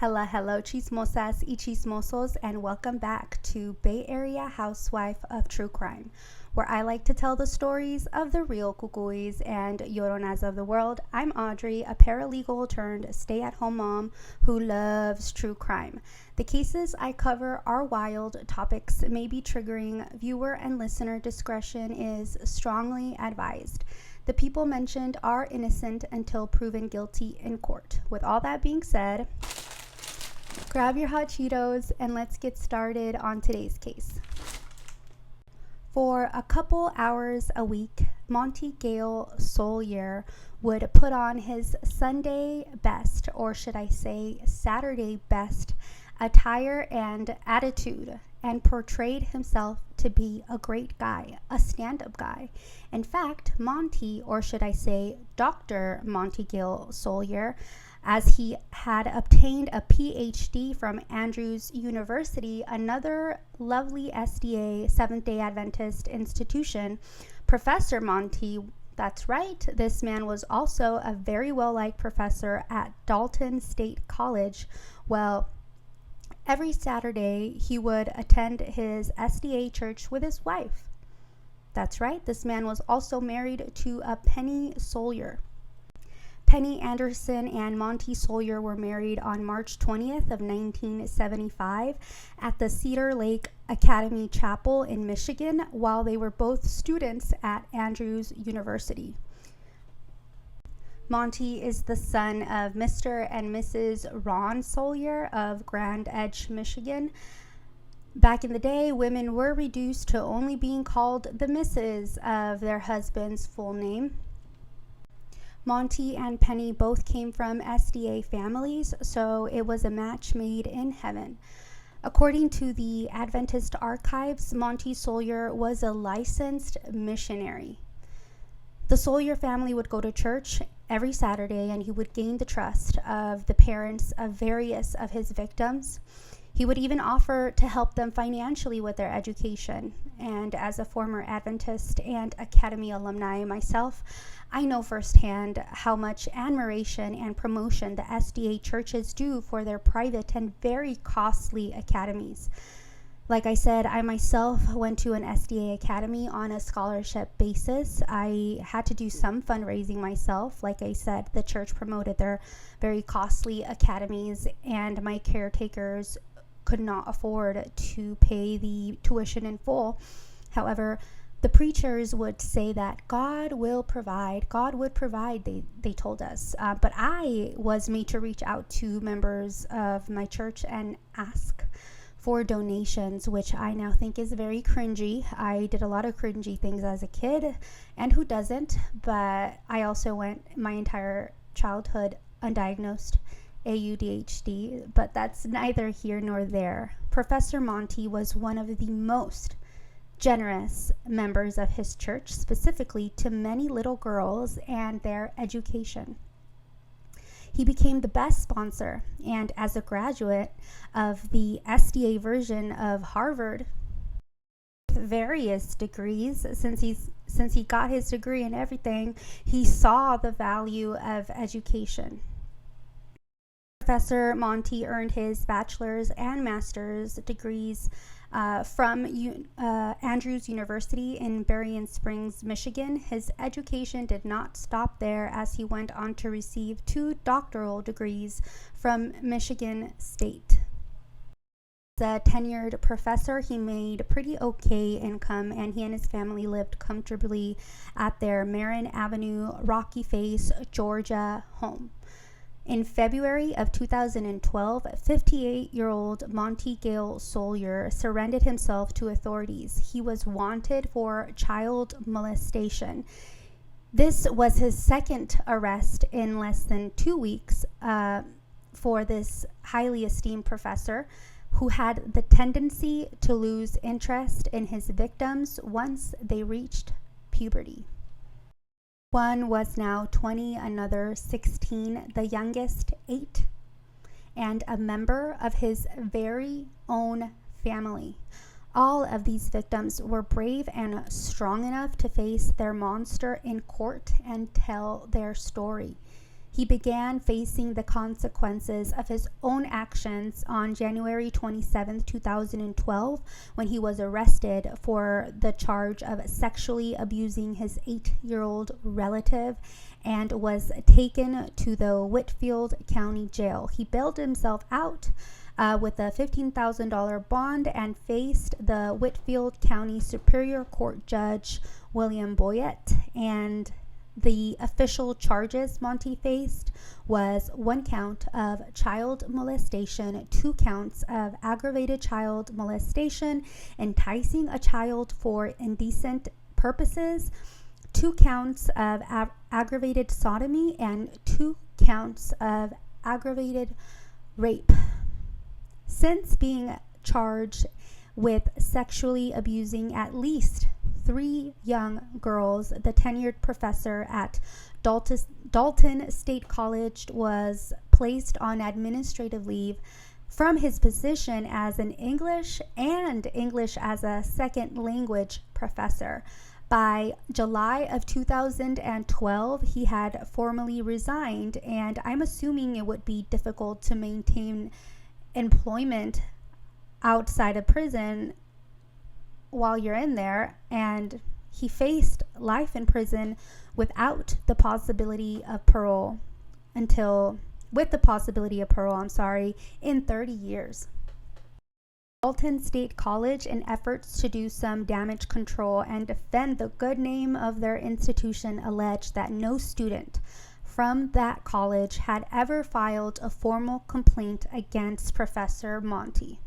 Hello, chismosas y chismosos, and welcome back to Bay Area Housewife of True Crime, where I like to tell the stories of the real cucuys and lloronas of the world. I'm Audrey, a paralegal turned stay-at-home mom who loves true crime. The cases I cover are wild, topics may be triggering, viewer and listener discretion is strongly advised. The people mentioned are innocent until proven guilty in court. With all that being said, grab your hot Cheetos and let's get started on today's case. For a couple hours a week, Monte Salyer would put on his Sunday best, or should I say Saturday best, attire and attitude, and portrayed himself to be a great guy, a stand-up guy. In fact, Monte, or should I say Dr. Monte Salyer, as he had obtained a PhD from Andrews University, another lovely SDA Seventh-day Adventist institution, Professor Monte, that's right, this man was also a very well-liked professor at Dalton State College. Well, every Saturday he would attend his SDA church with his wife. That's right, this man was also married to a Penny Salyer. Penny Anderson and Monte Salyer were married on March 20th of 1975 at the Cedar Lake Academy Chapel in Michigan while they were both students at Andrews University. Monte is the son of Mr. and Mrs. Ron Salyer of Grand Edge, Michigan. Back in the day, women were reduced to only being called the Mrs. of their husband's full name. Monte and Penny both came from SDA families, so it was a match made in heaven. According to the Adventist archives, Monte Salyer was a licensed missionary. The Salyer family would go to church every Saturday, and he would gain the trust of the parents of various of his victims. He would even offer to help them financially with their education. And as a former Adventist and Academy alumni myself, I know firsthand how much admiration and promotion the SDA churches do for their private and very costly academies. Like I said, I myself went to an SDA academy on a scholarship basis. I had to do some fundraising myself. Like I said, the church promoted their very costly academies, and my caretakers could not afford to pay the tuition in full. However, the preachers would say that God would provide, they told us. But I was made to reach out to members of my church and ask for donations, which I now think is very cringy. I did a lot of cringy things as a kid, and who doesn't? But I also went my entire childhood undiagnosed ADHD, but that's neither here nor there. Professor Monte was one of the most generous members of his church, specifically to many little girls and their education. He became the best sponsor, and as a graduate of the SDA version of Harvard, with various degrees, since he got his degree in everything, he saw the value of education. Professor Monte earned his bachelor's and master's degrees from Andrews University in Berrien Springs, Michigan. His education did not stop there, as he went on to receive 2 doctoral degrees from Michigan State. As a tenured professor, he made pretty okay income, and he and his family lived comfortably at their Marin Avenue, Rocky Face, Georgia home. In February of 2012, 58-year-old Monte Salyer surrendered himself to authorities. He was wanted for child molestation. This was his second arrest in less than 2 weeks for this highly esteemed professor who had the tendency to lose interest in his victims once they reached puberty. One was now 20, another 16, the youngest 8, and a member of his very own family. All of these victims were brave and strong enough to face their monster in court and tell their story. He began facing the consequences of his own actions on January 27, 2012, when he was arrested for the charge of sexually abusing his 8-year-old relative and was taken to the Whitfield County Jail. He bailed himself out with a $15,000 bond and faced the Whitfield County Superior Court Judge William Boyett, and the official charges Monte faced was 1 count of child molestation, 2 counts of aggravated child molestation, enticing a child for indecent purposes, 2 counts of aggravated sodomy, and 2 counts of aggravated rape. Since being charged with sexually abusing at least 3 young girls, the tenured professor at Dalton State College was placed on administrative leave from his position as an English and English as a second language professor. By July of 2012, he had formally resigned, and I'm assuming it would be difficult to maintain employment outside of prison while you're in there, and he faced life in prison without the possibility of parole in 30 years. Dalton State College, in efforts to do some damage control and defend the good name of their institution, alleged that no student from that college had ever filed a formal complaint against Professor Monte.